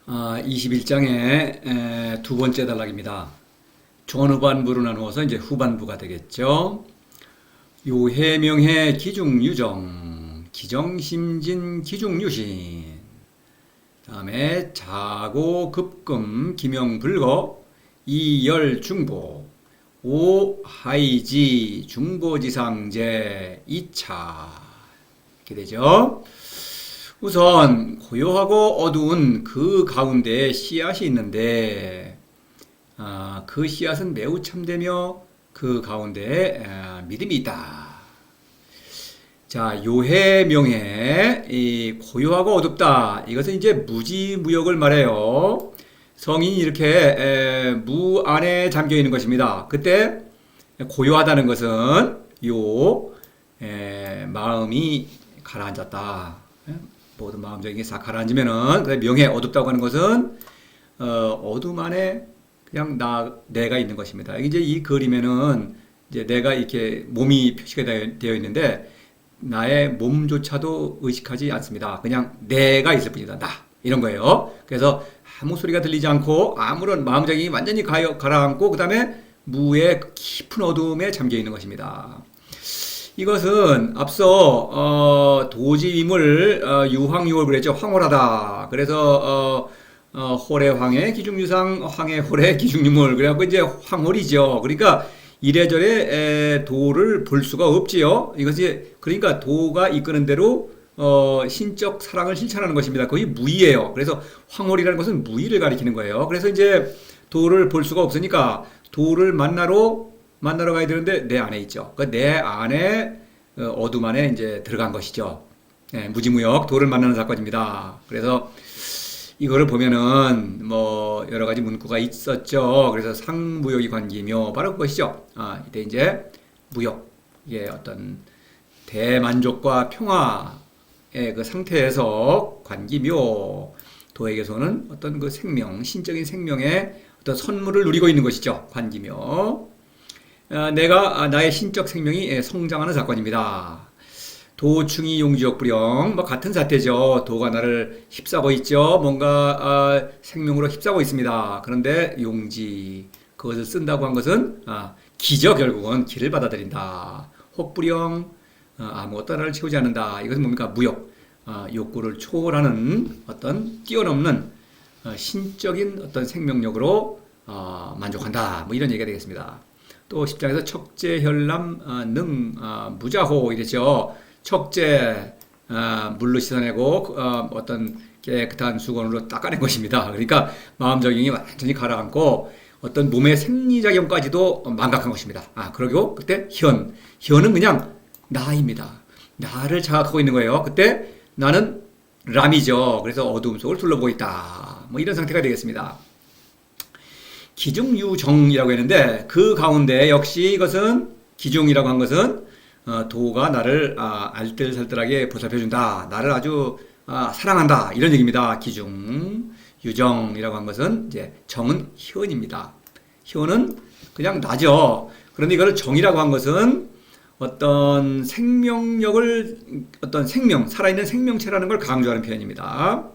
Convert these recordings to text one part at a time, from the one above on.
21장의 두 번째 단락입니다. 전후반부로 나누어서 이제 후반부가 되겠죠. 요해, 명해, 기중, 유정, 기정심진, 기중유신. 다음에 자고, 급금, 기명, 불거, 이열, 중보, 오, 하이지, 중보지상제, 2차. 이렇게 되죠. 우선 고요하고 어두운 그 가운데 씨앗이 있는데 그 씨앗은 매우 참되며 그 가운데 믿음이 있다. 자, 요해, 명해, 이 고요하고 어둡다. 이것은 이제 무지무역을 말해요. 성인이 이렇게 무 안에 잠겨 있는 것입니다. 그때 고요하다는 것은 마음이 가라앉았다. 모든 마음적인 게 싹 가라앉으면은, 명해, 어둡다고 하는 것은 어둠 안에 그냥 내가 있는 것입니다. 이제 이 그림에는 이제 내가 이렇게 몸이 표시가 되어 있는데 나의 몸조차도 의식하지 않습니다. 그냥 내가 있을 뿐이다. 나 이런 거예요. 그래서 아무 소리가 들리지 않고 아무런 마음적인 완전히 가라앉고 그 다음에 무의 깊은 어둠에 잠겨 있는 것입니다. 이것은 앞서 도지임을 유황유월 그랬죠. 황홀하다. 그래서 홀의 기중유상, 황의 홀의 기중유물. 그래갖고 이제 황홀이죠. 그러니까 이래저래 도를 볼 수가 없지요. 이것이 그러니까 도가 이끄는 대로 신적 사랑을 실천하는 것입니다. 거의 무의예요. 그래서 황홀이라는 것은 무의를 가리키는 거예요. 그래서 이제 도를 볼 수가 없으니까 도를 만나러 가야 되는데 내 안에 있죠. 그러니까 내 안에 어둠 안에 이제 들어간 것이죠. 무지무역 도를 만나는 사건입니다. 그래서 이거를 보면은 뭐 여러 가지 문구가 있었죠. 그래서 상무역이 관기며 바로 그것이죠. 이때 이제 무역, 이게 어떤 대만족과 평화의 그 상태에서 관기묘 도에게서는 어떤 그 생명, 신적인 생명의 어떤 선물을 누리고 있는 것이죠. 관기묘. 나의 신적 생명이 성장하는 사건입니다. 도충이 용지역 불영, 뭐 같은 사태죠. 도가 나를 휩싸고 있죠. 뭔가 생명으로 휩싸고 있습니다. 그런데 용지, 그것을 쓴다고 한 것은 기죠. 결국은 기를 받아들인다. 혹불영, 아무것도 나를 채우지 않는다. 이것은 뭡니까? 무역, 욕구를 초월하는 어떤 뛰어넘는 신적인 어떤 생명력으로 만족한다. 뭐 이런 얘기가 되겠습니다. 또 10장에서 척제, 혈람, 무자호 이랬죠. 척제, 물로 씻어내고 어떤 깨끗한 수건으로 닦아낸 것입니다. 그러니까 마음적인 완전히 가라앉고 어떤 몸의 생리작용까지도 망각한 것입니다. 그리고 그때 현은 그냥 나입니다. 나를 자각하고 있는 거예요. 그때 나는 람이죠. 그래서 어두움 속을 둘러보고 있다. 뭐 이런 상태가 되겠습니다. 기중유정이라고 했는데 그 가운데 역시 이것은 기중이라고 한 것은 도가 나를 알뜰살뜰하게 보살펴준다. 나를 아주 사랑한다. 이런 얘기입니다. 기중, 유정이라고 한 것은 이제 정은 현입니다. 현은 그냥 나죠. 그런데 이거를 정이라고 한 것은 어떤 생명력을 어떤 살아있는 생명체라는 걸 강조하는 표현입니다.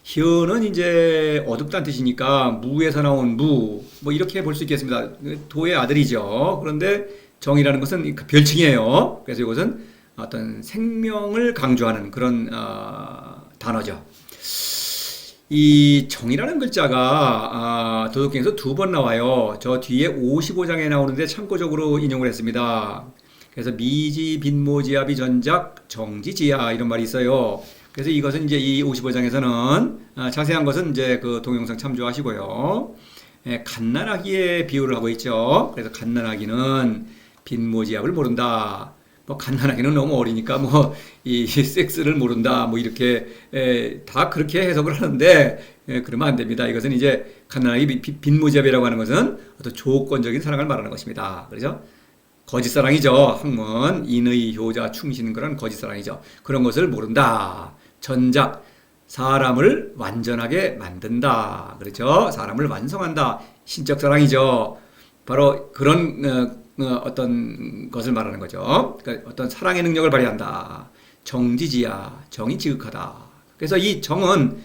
현은 이제 어둡다는 뜻이니까 무에서 나온 뭐 이렇게 볼 수 있겠습니다. 도의 아들이죠. 그런데 정이라는 것은 별칭이에요. 그래서 이것은 어떤 생명을 강조하는 그런 단어죠. 이 정이라는 글자가 도덕경에서 두 번 나와요. 저 뒤에 55장에 나오는데 참고적으로 인용을 했습니다. 그래서 미지, 빈모지압이 전작, 정지지야 이런 말이 있어요. 그래서 이것은 이제 이 55장에서는 자세한 것은 이제 그 동영상 참조하시고요. 갓난아기의 비유를 하고 있죠. 그래서 갓난아기는 빈모지압을 모른다. 뭐 갓난아기는 너무 어리니까 뭐 이 섹스를 모른다. 뭐 이렇게 다 그렇게 해석을 하는데 그러면 안 됩니다. 이것은 이제 갓난아기 빈모지압이라고 하는 것은 어떤 조건적인 사랑을 말하는 것입니다. 그렇죠? 거짓사랑이죠. 학문, 인의, 효자, 충신 그런 거짓사랑이죠. 그런 것을 모른다. 전작, 사람을 완전하게 만든다. 그렇죠? 사람을 완성한다. 신적 사랑이죠. 바로 그런 어떤 것을 말하는 거죠. 그러니까 어떤 사랑의 능력을 발휘한다. 정지지야, 정이 지극하다. 그래서 이 정은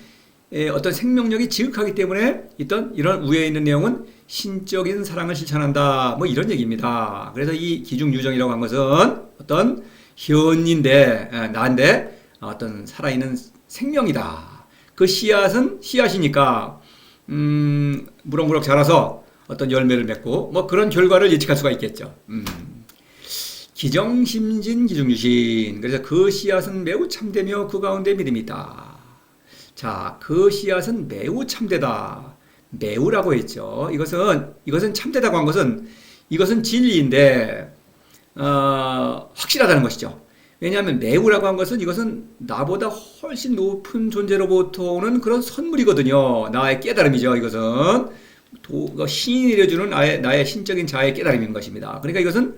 어떤 생명력이 지극하기 때문에 이런 위에 있는 내용은 신적인 사랑을 실천한다. 뭐 이런 얘기입니다. 그래서 이 기중유정이라고 한 것은 어떤 현인데, 나인데 어떤 살아있는 생명이다. 그 씨앗은 씨앗이니까 무럭무럭 자라서 어떤 열매를 맺고 뭐 그런 결과를 예측할 수가 있겠죠. 기정심진 기중유신. 그래서 그 씨앗은 매우 참되며 그 가운데 믿음이 있다. 자, 그 씨앗은 매우 참되다. 매우라고 했죠. 이것은 참되다고 한 것은 이것은 진리인데 확실하다는 것이죠. 왜냐하면 매우라고 한 것은 이것은 나보다 훨씬 높은 존재로부터 오는 그런 선물이거든요. 나의 깨달음이죠. 이것은 신이 내려주는 나의 신적인 자아의 깨달음인 것입니다. 그러니까 이것은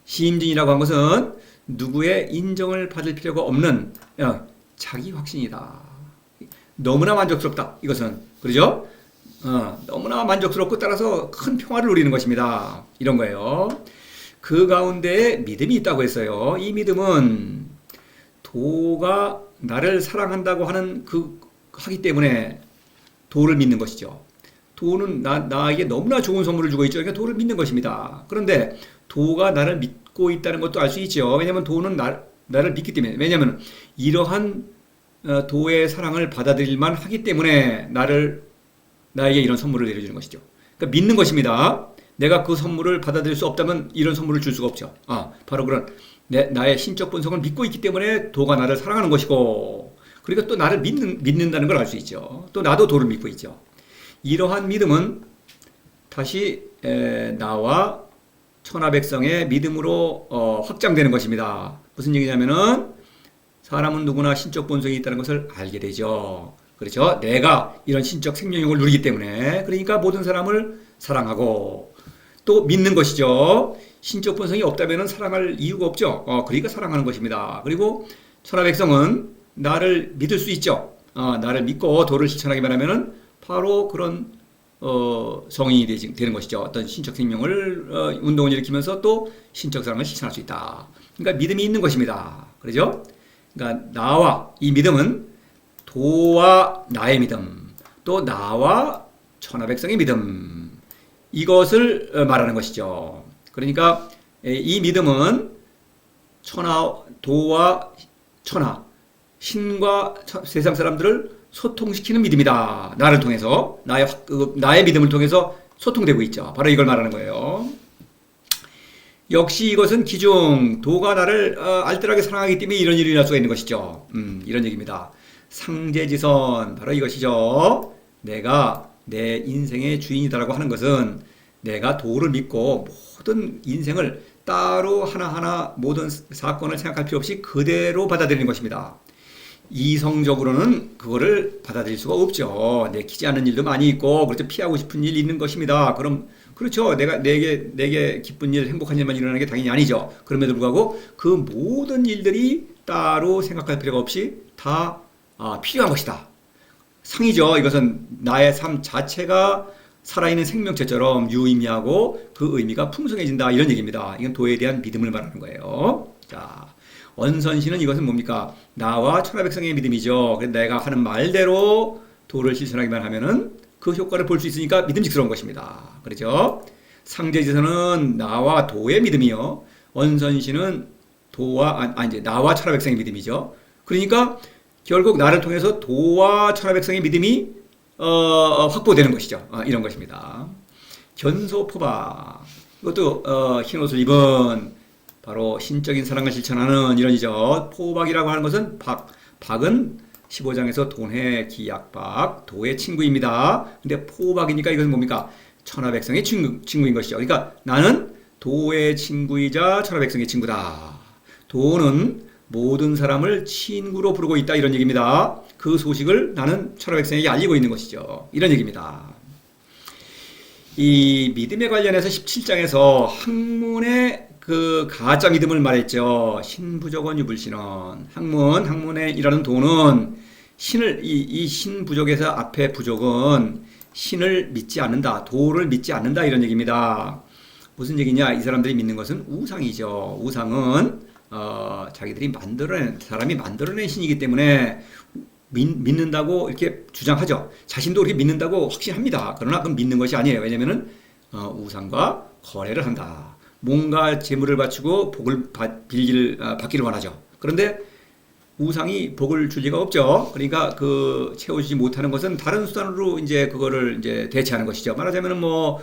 시임진이라고 한 것은 누구의 인정을 받을 필요가 없는 자기 확신이다. 너무나 만족스럽다. 이것은 그렇죠? 너무나 만족스럽고 따라서 큰 평화를 누리는 것입니다. 이런 거예요. 그 가운데 믿음이 있다고 했어요. 이 믿음은 도가 나를 사랑한다고 하기 때문에 도를 믿는 것이죠. 도는 나에게 너무나 좋은 선물을 주고 있죠. 그러니까 도를 믿는 것입니다. 그런데 도가 나를 믿고 있다는 것도 알 수 있죠. 왜냐하면 도는 나를 믿기 때문에. 왜냐하면 이러한 도의 사랑을 받아들일만 하기 때문에 나에게 이런 선물을 내려주는 것이죠. 그러니까 믿는 것입니다. 내가 그 선물을 받아들일 수 없다면 이런 선물을 줄 수가 없죠. 바로 그런 나의 신적 본성을 믿고 있기 때문에 도가 나를 사랑하는 것이고, 그러니까 또 나를 믿는다는 걸 알 수 있죠. 또 나도 도를 믿고 있죠. 이러한 믿음은 다시 나와 천하백성의 믿음으로 확장되는 것입니다. 무슨 얘기냐면은 사람은 누구나 신적 본성이 있다는 것을 알게 되죠. 그렇죠? 내가 이런 신적 생명력을 누리기 때문에, 그러니까 모든 사람을 사랑하고 또 믿는 것이죠. 신적 본성이 없다면 사랑할 이유가 없죠. 그러니까 사랑하는 것입니다. 그리고 천하백성은 나를 믿을 수 있죠. 나를 믿고 도를 실천하기만 하면은 바로 그런 성인이 되는 것이죠. 어떤 신적 생명을 운동을 일으키면서 또 신적 사랑을 실천할 수 있다. 그러니까 믿음이 있는 것입니다. 그렇죠? 그러니까 이 믿음은 도와 나의 믿음, 또 나와 천하백성의 믿음, 이것을 말하는 것이죠. 그러니까 이 믿음은 도와 천하, 신과 세상 사람들을 소통시키는 믿음이다. 나를 통해서, 나의 믿음을 통해서 소통되고 있죠. 바로 이걸 말하는 거예요. 역시 이것은 기중, 도가 나를 알뜰하게 사랑하기 때문에 이런 일이 일어날 수가 있는 것이죠. 이런 얘기입니다. 상제지선, 바로 이것이죠. 내가 내 인생의 주인이다라고 하는 것은 내가 도를 믿고 모든 인생을 따로 하나하나 모든 사건을 생각할 필요 없이 그대로 받아들이는 것입니다. 이성적으로는 그거를 받아들일 수가 없죠. 내키지 않는 일도 많이 있고, 그렇죠. 피하고 싶은 일이 있는 것입니다. 그렇죠. 내게 기쁜 일, 행복한 일만 일어나는 게 당연히 아니죠. 그럼에도 불구하고 그 모든 일들이 따로 생각할 필요가 없이 다 필요한 것이다. 상이죠. 이것은 나의 삶 자체가 살아있는 생명체처럼 유의미하고 그 의미가 풍성해진다. 이런 얘기입니다. 이건 도에 대한 믿음을 말하는 거예요. 자, 원선시는 이것은 뭡니까? 나와 천하백성의 믿음이죠. 그래서 내가 하는 말대로 도를 실천하기만 하면은 그 효과를 볼 수 있으니까 믿음직스러운 것입니다. 그렇죠? 상제지선은 나와 도의 믿음이요. 원선시는 나와 천하백성의 믿음이죠. 그러니까 결국 나를 통해서 도와 천하백성의 믿음이 확보되는 것이죠. 이런 것입니다. 견소포박. 이것도 흰옷을 입은 바로 신적인 사랑을 실천하는 이론이죠. 포박이라고 하는 것은 박은 15장에서 돈해 기약박, 도의 친구입니다. 근데 포박이니까 이것은 뭡니까? 천하백성의 친구인 것이죠. 그러니까 나는 도의 친구이자 천하백성의 친구다. 도는 모든 사람을 친구로 부르고 있다. 이런 얘기입니다. 그 소식을 나는 천하백성에게 알리고 있는 것이죠. 이런 얘기입니다. 이 믿음에 관련해서 17장에서 학문의 그 가짜 믿음을 말했죠. 신부족원 유불신원. 학문에 일하는 도는 이 신부족에서 앞에 부족은 신을 믿지 않는다. 도를 믿지 않는다. 이런 얘기입니다. 무슨 얘기냐? 이 사람들이 믿는 것은 우상이죠. 우상은 사람이 만들어낸 신이기 때문에 믿는다고 이렇게 주장하죠. 자신도 그렇게 믿는다고 확신합니다. 그러나 그건 믿는 것이 아니에요. 왜냐면은 우상과 거래를 한다. 뭔가 재물을 바치고 복을 받기를 원하죠. 그런데 우상이 복을 줄 리가 없죠. 그러니까 그 채워주지 못하는 것은 다른 수단으로 이제 그거를 이제 대체하는 것이죠. 말하자면은 뭐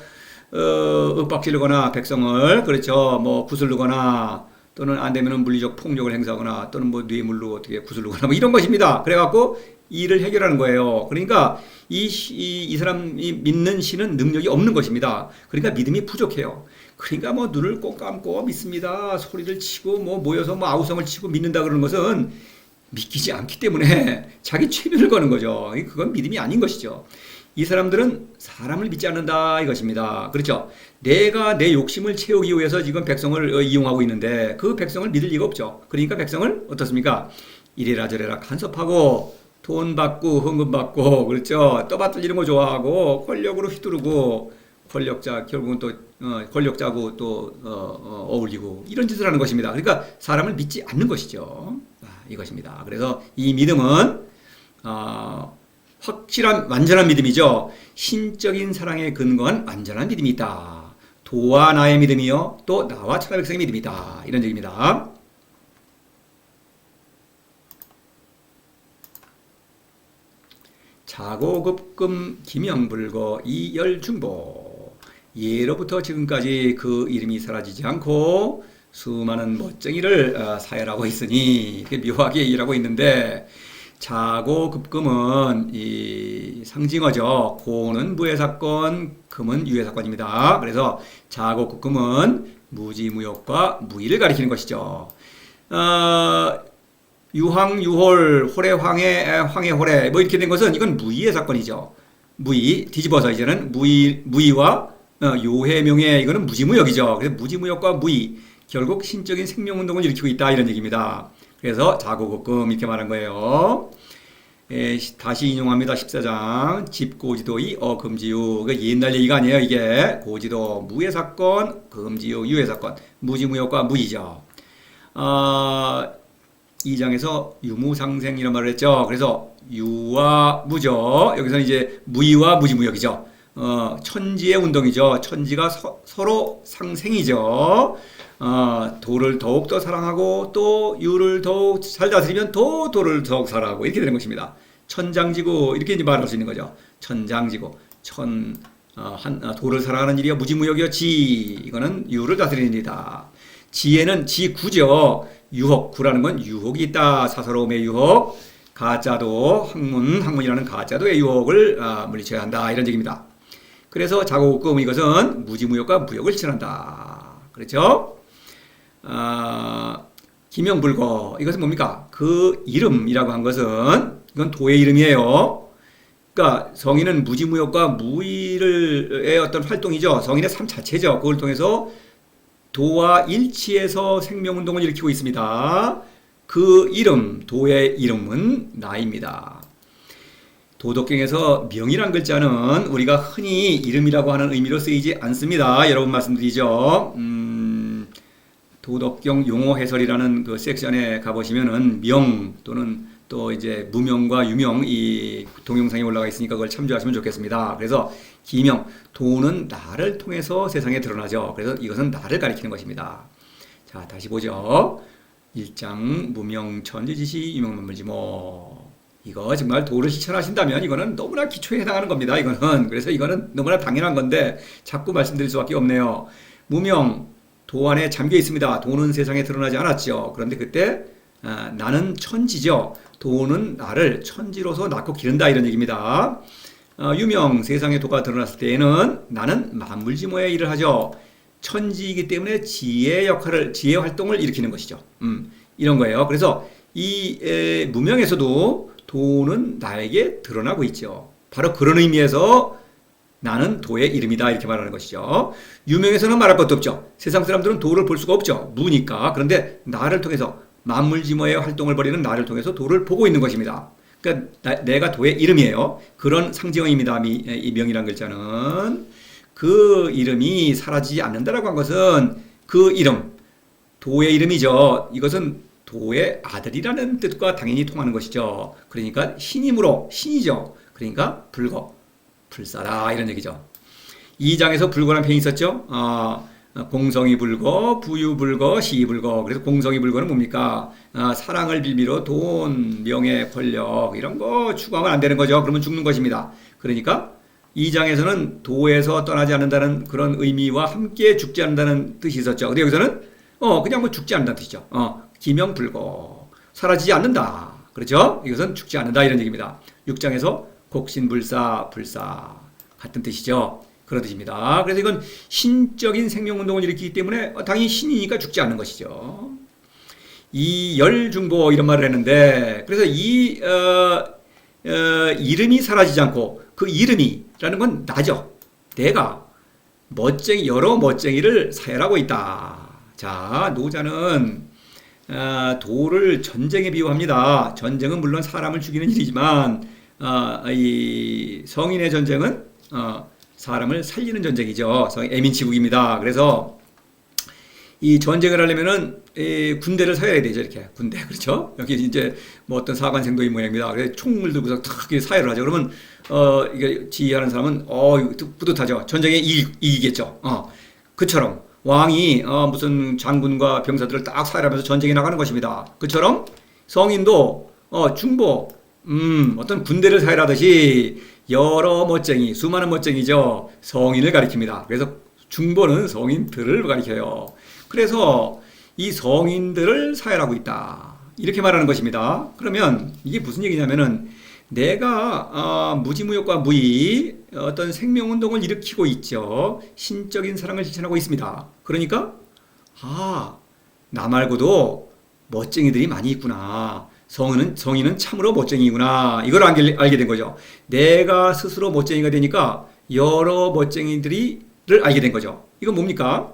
윽박지르거나 백성을 그렇죠. 뭐 구슬르거나 또는 안 되면은 물리적 폭력을 행사하거나 또는 뭐 뇌물로 어떻게 구슬르거나 뭐 이런 것입니다. 그래갖고 일을 해결하는 거예요. 그러니까 이 사람이 믿는 신은 능력이 없는 것입니다. 그러니까 믿음이 부족해요. 그러니까 뭐 눈을 꼭 감고 믿습니다. 소리를 치고 뭐 모여서 뭐 아우성을 치고 믿는다 그러는 것은 믿기지 않기 때문에 자기 최면을 거는 거죠. 그건 믿음이 아닌 것이죠. 이 사람들은 사람을 믿지 않는다 이것입니다. 그렇죠? 내가 내 욕심을 채우기 위해서 지금 백성을 이용하고 있는데 그 백성을 믿을 리가 없죠. 그러니까 백성을 어떻습니까? 이래라 저래라 간섭하고 돈 받고 헌금 받고 그렇죠? 떠받들리는 거 좋아하고 권력으로 휘두르고 권력자 결국은 또 권력자고 또 어울리고 이런 짓을 하는 것입니다. 그러니까 사람을 믿지 않는 것이죠. 이것입니다. 그래서 이 믿음은 확실한 완전한 믿음이죠. 신적인 사랑에 근거한 완전한 믿음이 있다. 도와 나의 믿음이요 또 나와 천하 백성의 믿음이다. 이런 얘기입니다. 자고급금 기명불거 이열중보. 예로부터 지금까지 그 이름이 사라지지 않고 수많은 멋쟁이를 사열하고 있으니 이렇게 묘하게 일하고 있는데, 자고급금은 이 상징어죠. 고는 무해사건, 금은 유해사건입니다. 그래서 자고급금은 무지무역과 무의를 가리키는 것이죠. 유황, 유홀, 호래, 황해, 황해, 호래 뭐 이렇게 된 것은 이건 무의의 사건이죠. 무의, 뒤집어서 이제는 무의와 요해, 명해 이거는 무지무역이죠. 그래서 무지무역과 무의 결국 신적인 생명운동을 일으키고 있다 이런 얘기입니다. 그래서 자고급금 이렇게 말한 거예요. 다시 인용합니다. 14장 집고지도의 금지유. 옛날 얘기가 아니에요. 이게 고지도 무해사건, 금지유, 유해사건 무지무역과 무의죠. 2장에서 유무상생이라는 말을 했죠. 그래서 유와 무죠. 여기서는 이제 무의와 무지무역이죠. 천지의 운동이죠. 천지가 서로 상생이죠. 도를 더욱더 사랑하고 또 유를 더욱 잘 다스리면 또 도를 더욱 사랑하고 이렇게 되는 것입니다. 천장지구 이렇게 이제 말할 수 있는 거죠. 천장지구 도를 사랑하는 일이요 무지무역이요 지 이거는 유를 다스리는 일이다. 지혜는 지구죠. 유혹 구라는 건 유혹이 있다. 사서로움의 유혹. 가짜도 학문이라는 가짜도의 유혹을 물리쳐야 한다 이런 얘기입니다. 그래서 자고급금 이것은 무지무역과 무역을 실현한다. 그렇죠? 기명불거 이것은 뭡니까? 그 이름이라고 한 것은 이건 도의 이름이에요. 그러니까 성인은 무지무역과 무의의 어떤 활동이죠. 성인의 삶 자체죠. 그걸 통해서 도와 일치해서 생명운동을 일으키고 있습니다. 그 이름, 도의 이름은 나입니다. 도덕경에서 명이란 글자는 우리가 흔히 이름이라고 하는 의미로 쓰이지 않습니다. 여러분 말씀드리죠. 도덕경 용어 해설이라는 그 섹션에 가보시면은 명 또는 또 이제 무명과 유명 이 동영상에 올라가 있으니까 그걸 참조하시면 좋겠습니다. 그래서 기명, 도는 나를 통해서 세상에 드러나죠. 그래서 이것은 나를 가리키는 것입니다. 자, 다시 보죠. 1장 무명 천지지시 유명만물지모. 이거 정말 도를 실천하신다면 이거는 너무나 기초에 해당하는 겁니다. 이거는 그래서 이거는 너무나 당연한 건데 자꾸 말씀드릴 수밖에 없네요. 무명 도 안에 잠겨 있습니다. 도는 세상에 드러나지 않았죠. 그런데 그때 나는 천지죠. 도는 나를 천지로서 낳고 기른다 이런 얘기입니다. 유명 세상에 도가 드러났을 때에는 나는 만물지모의 일을 하죠. 천지이기 때문에 지혜 활동을 일으키는 것이죠. 이런 거예요. 그래서 이 무명에서도 도는 나에게 드러나고 있죠. 바로 그런 의미에서 나는 도의 이름이다 이렇게 말하는 것이죠. 유명에서는 말할 것도 없죠. 세상 사람들은 도를 볼 수가 없죠. 무니까. 그런데 나를 통해서 만물지모의 활동을 벌이는 나를 통해서 도를 보고 있는 것입니다. 그러니까 내가 도의 이름이에요. 그런 상징어입니다. 이 명이란 글자는. 그 이름이 사라지지 않는다라고 한 것은 그 이름, 도의 이름이죠. 이것은 도의 아들이라는 뜻과 당연히 통하는 것이죠. 그러니까 신임으로 신이죠. 그러니까 불사다 이런 얘기죠. 2장에서 불거란 표현이 있었죠. 공성이 불거, 부유 불거, 시이 불거. 그래서 공성이 불거는 뭡니까? 사랑을 빌미로 돈, 명예, 권력 이런 거 추구하면 안 되는 거죠. 그러면 죽는 것입니다. 그러니까 2장에서는 도에서 떠나지 않는다는 그런 의미와 함께 죽지 않는다는 뜻이 있었죠. 근데 여기서는 그냥 뭐 죽지 않는다는 뜻이죠. 기명불거, 사라지지 않는다. 그렇죠? 이것은 죽지 않는다 이런 얘기입니다. 6장에서 곡신불사, 불사 같은 뜻이죠. 그런 뜻입니다. 그래서 이건 신적인 생명운동을 일으키기 때문에 당연히 신이니까 죽지 않는 것이죠. 이 열중보 이런 말을 했는데 그래서 이 이름이 사라지지 않고 그 이름이라는 건 나죠. 내가 여러 멋쟁이를 사열하고 있다. 자, 노자는 도를 전쟁에 비유합니다. 전쟁은 물론 사람을 죽이는 일이지만 이 성인의 전쟁은 사람을 살리는 전쟁이죠. 애민치국입니다. 그래서 이 전쟁을 하려면은 군대를 사야 되죠. 이렇게 군대 그렇죠? 여기 이제 뭐 어떤 사관생도의 모양입니다. 그래서 총을 들고서 탁 사열을 하죠. 그러면 이게 지휘하는 사람은 뿌듯하죠. 전쟁에 이기겠죠. 그처럼 왕이 무슨 장군과 병사들을 딱 사열하면서 전쟁에 나가는 것입니다. 그처럼 성인도 중보 어떤 군대를 사열하듯이 여러 멋쟁이, 수많은 멋쟁이죠. 성인을 가리킵니다. 그래서 중보는 성인들을 가리켜요. 그래서 이 성인들을 사열하고 있다. 이렇게 말하는 것입니다. 그러면 이게 무슨 얘기냐면은 내가 무지무역과 무의 어떤 생명운동을 일으키고 있죠. 신적인 사랑을 실천하고 있습니다. 그러니까 나 말고도 멋쟁이들이 많이 있구나. 성인은 참으로 멋쟁이구나. 이걸 알게 된 거죠. 내가 스스로 멋쟁이가 되니까 여러 멋쟁이들을 알게 된 거죠. 이건 뭡니까?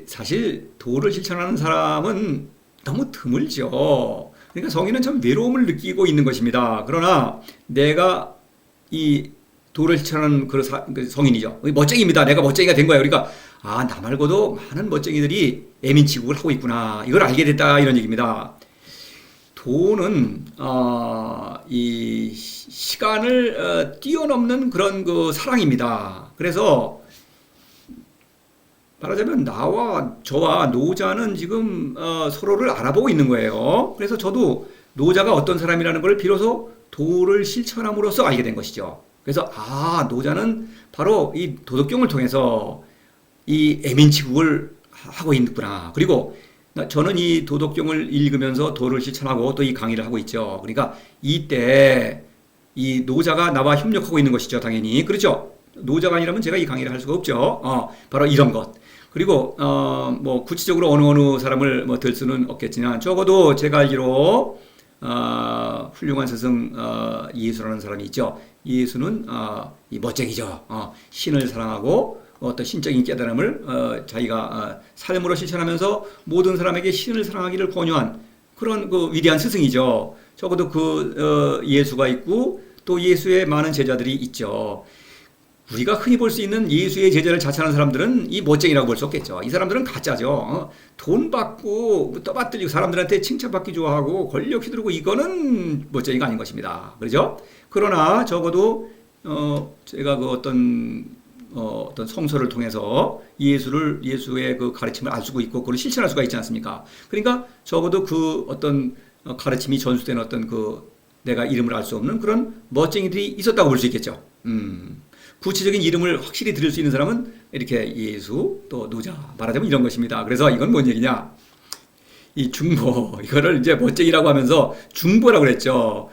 사실 도를 실천하는 사람은 너무 드물죠. 그러니까 성인은 참 외로움을 느끼고 있는 것입니다. 그러나 내가 이 도를 실천하는 그 성인이죠. 멋쟁이입니다. 내가 멋쟁이가 된 거예요. 그러니까 나 말고도 많은 멋쟁이들이 애민치국을 하고 있구나. 이걸 알게 됐다 이런 얘기입니다. 도는 이 시간을 뛰어넘는 그런 그 사랑입니다. 그래서 말하자면 저와 노자는 지금 서로를 알아보고 있는 거예요. 그래서 저도 노자가 어떤 사람이라는 걸 비로소 도를 실천함으로써 알게 된 것이죠. 그래서 노자는 바로 이 도덕경을 통해서 이 애민치국을 하고 있구나. 그리고 저는 이 도덕경을 읽으면서 도를 실천하고 또 이 강의를 하고 있죠. 그러니까 이때 이 노자가 나와 협력하고 있는 것이죠. 당연히. 그렇죠. 노자가 아니라면 제가 이 강의를 할 수가 없죠. 바로 이런 것. 그리고 뭐 구체적으로 어느 사람을 뭐 들 수는 없겠지만 적어도 제가 알기로 훌륭한 스승 이예수라는 사람이 있죠. 이예수는 이 멋쟁이죠. 신을 사랑하고 어떤 신적인 깨달음을 자기가 삶으로 실천하면서 모든 사람에게 신을 사랑하기를 권유한 그런 그 위대한 스승이죠. 적어도 그 예수가 있고 또 예수의 많은 제자들이 있죠. 우리가 흔히 볼 수 있는 예수의 제자를 자처하는 사람들은 이 멋쟁이라고 볼 수 없겠죠. 이 사람들은 가짜죠. 돈 받고 떠받들리고 사람들한테 칭찬받기 좋아하고 권력 휘두르고 이거는 멋쟁이가 아닌 것입니다. 그렇죠? 그러나 적어도 제가 그 어떤 성서를 통해서 예수의 그 가르침을 알 수가 있고 그걸 실천할 수가 있지 않습니까? 그러니까 적어도 그 어떤 가르침이 전수된 어떤 그 내가 이름을 알 수 없는 그런 멋쟁이들이 있었다고 볼 수 있겠죠. 구체적인 이름을 확실히 들을 수 있는 사람은 이렇게 예수 또 노자 말하자면 이런 것입니다. 그래서 이건 뭔 얘기냐? 이 중보 이거를 이제 멋쟁이라고 하면서 중보라고 그랬죠.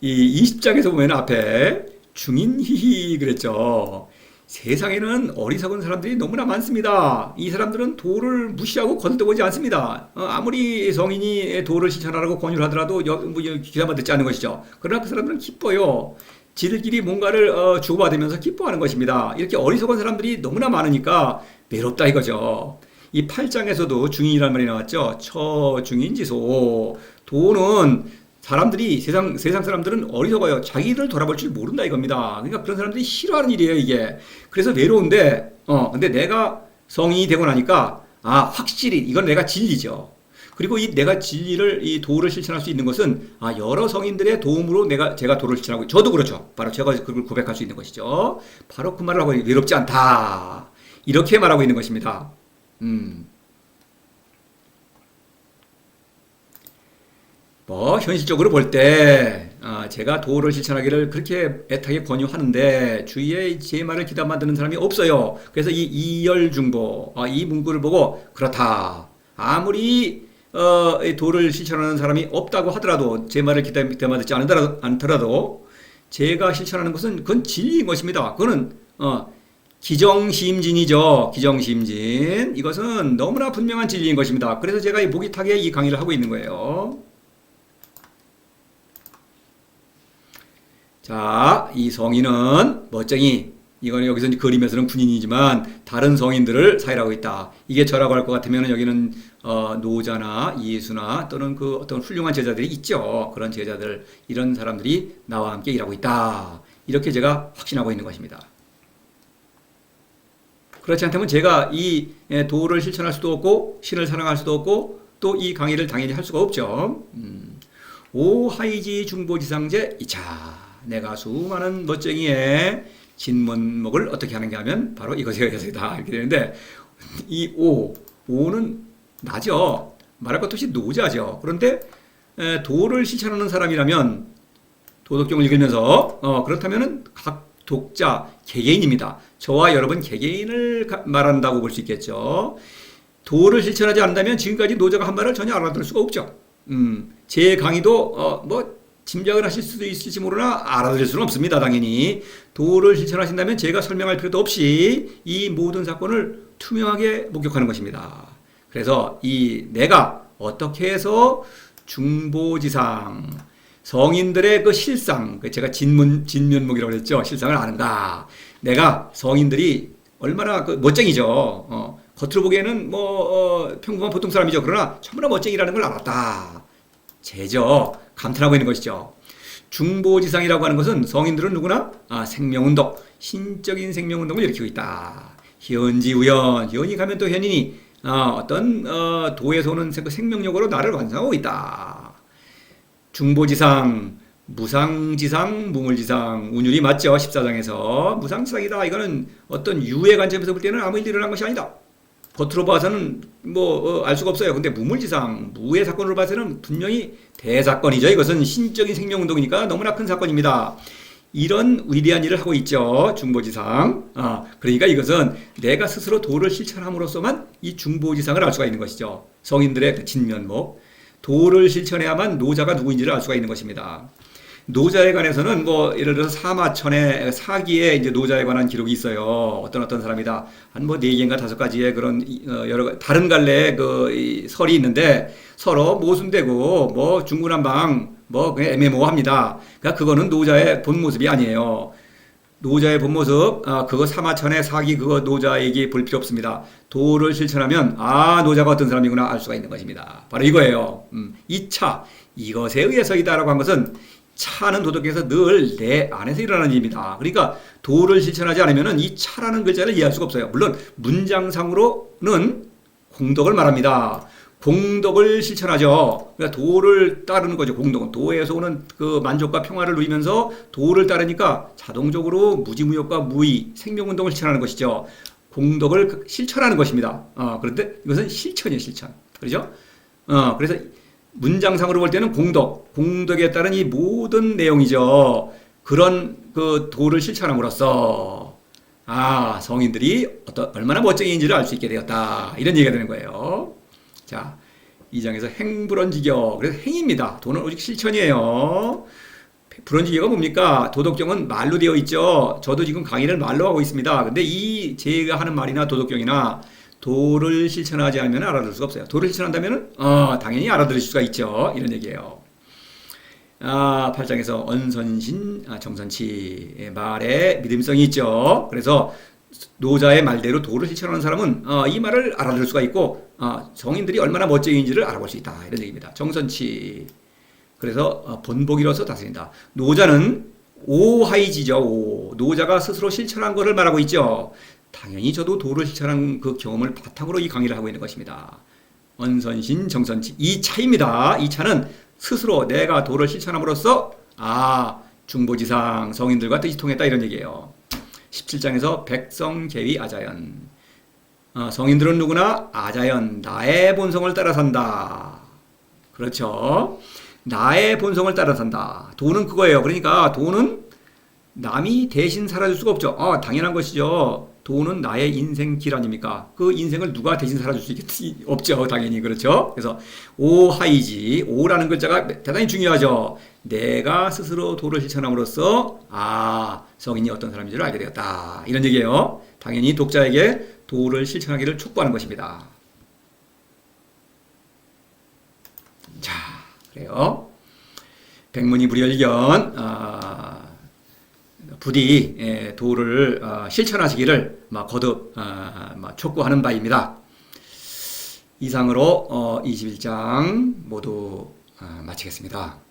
이 20장에서 보면 앞에 중인희희 그랬죠. 세상에는 어리석은 사람들이 너무나 많습니다. 이 사람들은 도를 무시하고 거들떠보지 않습니다. 아무리 성인이 도를 실천하라고 권유를 하더라도 귀담아 듣지 않는 것이죠. 그러나 그 사람들은 기뻐요. 지들끼리 뭔가를 주고받으면서 기뻐하는 것입니다. 이렇게 어리석은 사람들이 너무나 많으니까 외롭다 이거죠. 이 8장에서도 중인이라는 말이 나왔죠. 처중인지소. 도는 사람들이 세상 사람들은 어리석어요. 자기를 돌아볼 줄 모른다 이겁니다. 그러니까 그런 사람들이 싫어하는 일이에요 이게. 그래서 외로운데 근데 내가 성인이 되고 나니까 확실히 이건 내가 진리죠. 그리고 이 내가 진리를 이 도를 실천할 수 있는 것은 여러 성인들의 도움으로 제가 도를 실천하고 저도 그렇죠. 바로 제가 그걸 고백할 수 있는 것이죠. 바로 그 말을 하고 외롭지 않다. 이렇게 말하고 있는 것입니다. 현실적으로 볼 때, 제가 도를 실천하기를 그렇게 애타게 권유하는데, 주위에 제 말을 귀담아 듣는 사람이 없어요. 그래서 이 이열중보, 이 문구를 보고, 그렇다. 아무리, 이 도를 실천하는 사람이 없다고 하더라도, 제 말을 귀담아 듣지 않더라도, 제가 실천하는 것은 그건 진리인 것입니다. 그거는, 기정심진이죠. 기정심진. 이것은 너무나 분명한 진리인 것입니다. 그래서 제가 이 목이타게 이 강의를 하고 있는 거예요. 자, 이 성인은 멋쟁이. 이건 여기서 그림에서는 군인이지만 다른 성인들을 사이라고 있다. 이게 저라고 할 것 같으면 여기는 노자나 예수나 또는 그 어떤 훌륭한 제자들이 있죠. 그런 제자들, 이런 사람들이 나와 함께 일하고 있다. 이렇게 제가 확신하고 있는 것입니다. 그렇지 않다면 제가 이 도를 실천할 수도 없고 신을 사랑할 수도 없고 또 이 강의를 당연히 할 수가 없죠. 오하이지 중보지상제 2차. 내가 수많은 멋쟁이의 진문목을 어떻게 하는가 하면 바로 이것이다 이렇게 되는데, 이 오는 나죠. 말할 것 없이 노자죠. 그런데 도를 실천하는 사람이라면 도덕경을 읽으면서 그렇다면은 각 독자 개개인입니다. 저와 여러분 개개인을 말한다고 볼 수 있겠죠. 도를 실천하지 않는다면 지금까지 노자가 한 말을 전혀 알아들을 수가 없죠. 제 강의도 짐작을 하실 수도 있을지 모르나 알아들을 수는 없습니다. 당연히 도를 실천하신다면 제가 설명할 필요도 없이 이 모든 사건을 투명하게 목격하는 것입니다. 그래서 내가 어떻게 해서 중보지상 성인들의 그 실상, 제가 진면목이라고 했죠. 실상을 아는가. 내가 성인들이 얼마나 멋쟁이죠. 겉으로 보기에는 평범한 보통 사람이죠. 그러나 전부 멋쟁이라는 걸 알았다. 제죠. 감탄하고 있는 것이죠. 중보지상이라고 하는 것은 성인들은 누구나 생명운동, 신적인 생명운동을 일으키고 있다. 현지우연, 현이 가면 또 현인이 어떤 도에서 오는 생명력으로 나를 완성하고 있다. 중보지상, 무상지상, 무물지상, 운율이 맞죠. 14장에서 무상지상이다. 이거는 어떤 유의 관점에서 볼 때는 아무 일 일어난 것이 아니다. 겉으로 봐서는 알 수가 없어요. 근데 무물지상, 무의 사건으로 봐서는 분명히 대사건이죠. 이것은 신적인 생명운동이니까 너무나 큰 사건입니다. 이런 위대한 일을 하고 있죠. 중보지상. 그러니까 이것은 내가 스스로 도를 실천함으로써만 이 중보지상을 알 수가 있는 것이죠. 성인들의 진면목. 도를 실천해야만 노자가 누구인지를 알 수가 있는 것입니다. 노자에 관해서는 예를 들어서 사마천의 사기에 이제 노자에 관한 기록이 있어요. 어떤 사람이다. 한 4개인가 5가지의 그런 여러 다른 갈래의 이 설이 있는데 서로 모순되고 중구난방 그냥 애매모호합니다. 그러니까 그거는 노자의 본 모습이 아니에요. 노자의 본 모습, 그거 사마천의 사기 그거 노자에게 볼 필요 없습니다. 도를 실천하면 노자가 어떤 사람이구나 알 수가 있는 것입니다. 바로 이거예요. 2차, 이것에 의해서이다라고 한 것은 차는 도덕에서 늘 내 안에서 일어나는 일입니다. 그러니까 도를 실천하지 않으면 이 차라는 글자를 이해할 수가 없어요. 물론 문장상으로는 공덕을 말합니다. 공덕을 실천하죠. 그러니까 도를 따르는 거죠. 공덕은 도에서 오는 그 만족과 평화를 누리면서 도를 따르니까 자동적으로 무지무역과 무의, 생명운동을 실천하는 것이죠. 공덕을 실천하는 것입니다. 그런데 이것은 실천이에요, 실천. 그렇죠? 그래서 문장상으로 볼 때는 공덕에 따른 이 모든 내용이죠. 그런 그 도를 실천함으로써 성인들이 얼마나 멋쟁이인지를 알 수 있게 되었다. 이런 얘기가 되는 거예요. 자, 이 장에서 행불언지교. 그래서 행입니다. 도는 오직 실천이에요. 불언지교가 뭡니까? 도덕경은 말로 되어 있죠. 저도 지금 강의를 말로 하고 있습니다. 근데 제가 하는 말이나 도덕경이나 도를 실천하지 않으면 알아들을 수가 없어요. 도를 실천한다면 당연히 알아들을 수가 있죠. 이런 얘기예요. 8장에서 언선신, 정선치 말에 믿음성이 있죠. 그래서 노자의 말대로 도를 실천하는 사람은 이 말을 알아들을 수가 있고 성인들이 얼마나 멋쟁이인지를 알아볼 수 있다. 이런 얘기입니다. 정선치. 그래서 본보기로서 다스린다. 노자는 오하이지죠. 노자가 스스로 실천한 것을 말하고 있죠. 당연히 저도 도를 실천한 그 경험을 바탕으로 이 강의를 하고 있는 것입니다. 언선신, 정선치. 이 차이입니다. 이 차는 스스로 내가 도를 실천함으로써 중보지상 성인들과 뜻이 통했다 이런 얘기예요. 17장에서 백성계위 아자연. 성인들은 누구나 아자연, 나의 본성을 따라 산다. 그렇죠. 나의 본성을 따라 산다. 도는 그거예요. 그러니까 도는 남이 대신 살아줄 수가 없죠. 당연한 것이죠. 도는 나의 인생 길 아닙니까? 그 인생을 누가 대신 살아줄 수 없죠. 당연히. 그렇죠. 그래서 오하이지. 오라는 글자가 대단히 중요하죠. 내가 스스로 도를 실천함으로써 성인이 어떤 사람인지를 알게 되었다. 이런 얘기예요. 당연히 독자에게 도를 실천하기를 촉구하는 것입니다. 자, 그래요. 백문이 불여일견 부디 도를 실천하시기를 거듭 촉구하는 바입니다. 이상으로 21장 모두 마치겠습니다.